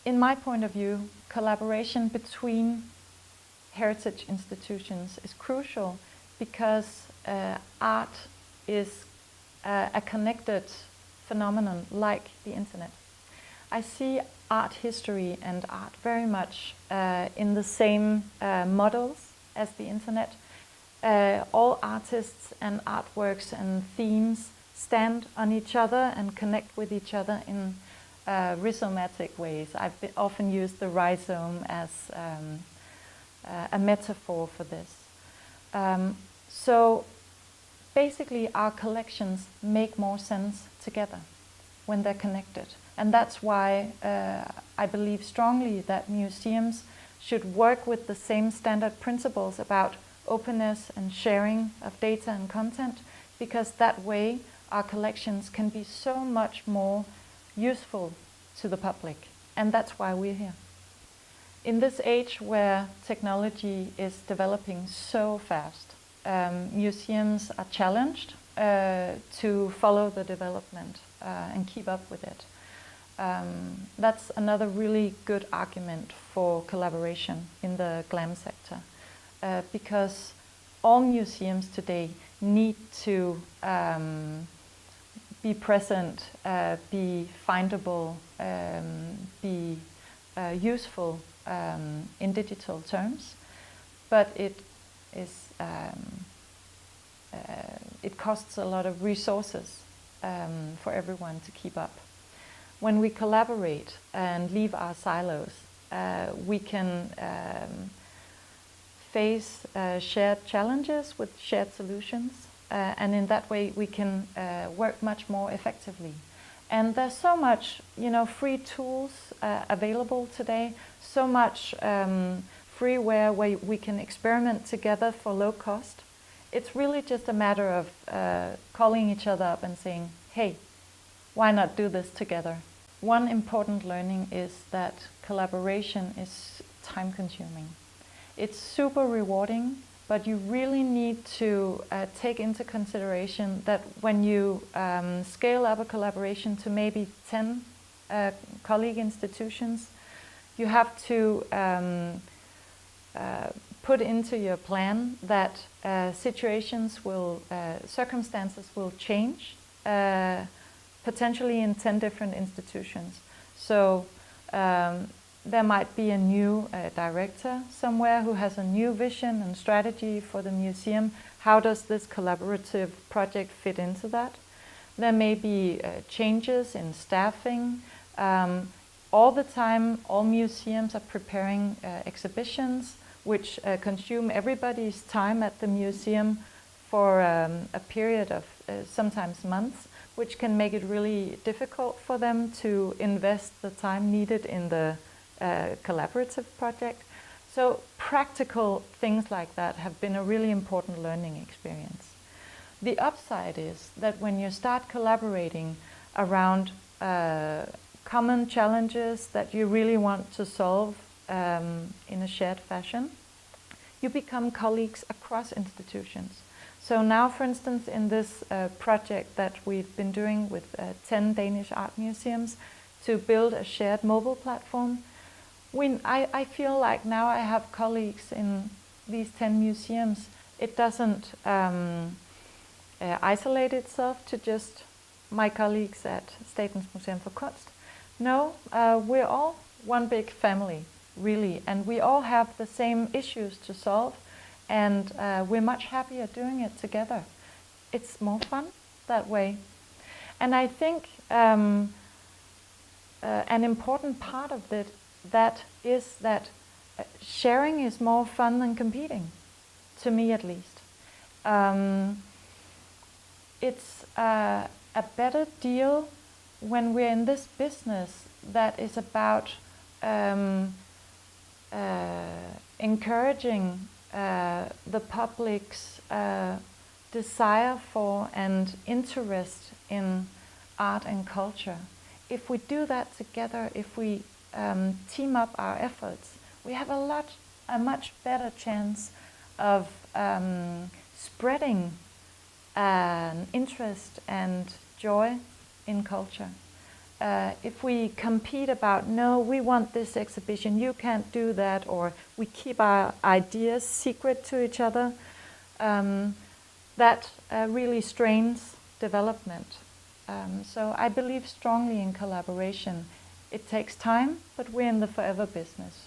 in my point of view, collaboration between heritage institutions is crucial because art is a connected phenomenon like the internet. I see art history and art very much in the same models as the internet. All artists and artworks and themes stand on each other and connect with each other in rhizomatic ways. I've often used the rhizome as a metaphor for this. So basically our collections make more sense together when they're connected. And that's why I believe strongly that museums should work with the same standard principles about openness and sharing of data and content, because that way our collections can be so much more useful to the public. And that's why we're here. In this age where technology is developing so fast, museums are challenged to follow the development and keep up with it. That's another really good argument for collaboration in the GLAM sector, because all museums today need to be present, be findable, be useful in digital terms, but it costs a lot of resources for everyone to keep up. When we collaborate and leave our silos, we can face shared challenges with shared solutions, and in that way we can work much more effectively. And there's so much, free tools available today, so much freeware where we can experiment together for low cost. It's really just a matter of calling each other up and saying, hey, why not do this together? One important learning is that collaboration is time-consuming. It's super rewarding, but you really need to take into consideration that when you scale up a collaboration to maybe 10 colleague institutions, you have to put into your plan that circumstances will change, potentially in 10 different institutions. So there might be a new director somewhere who has a new vision and strategy for the museum. How does this collaborative project fit into that? There may be changes in staffing. All the time, all museums are preparing exhibitions which consume everybody's time at the museum for a period of sometimes months, which can make it really difficult for them to invest the time needed in the collaborative project. So practical things like that have been a really important learning experience. The upside is that when you start collaborating around common challenges that you really want to solve in a shared fashion, you become colleagues across institutions. So now, for instance, in this project that we've been doing with 10 Danish art museums to build a shared mobile platform, I feel like now I have colleagues in these 10 museums. It doesn't isolate itself to just my colleagues at Statens Museum for Kunst. No, we're all one big family, really, and we all have the same issues to solve, and we're much happier doing it together. It's more fun that way. And I think an important part of that is that sharing is more fun than competing, to me at least. It's a better deal when we're in this business that is about encouraging the public's desire for and interest in art and culture. If we do that together, if we team up our efforts, we have a much better chance of spreading interest and joy in culture. if we compete about, no, we want this exhibition, you can't do that, or we keep our ideas secret to each other, that really strains development. So I believe strongly in collaboration. It takes time, but we're in the forever business.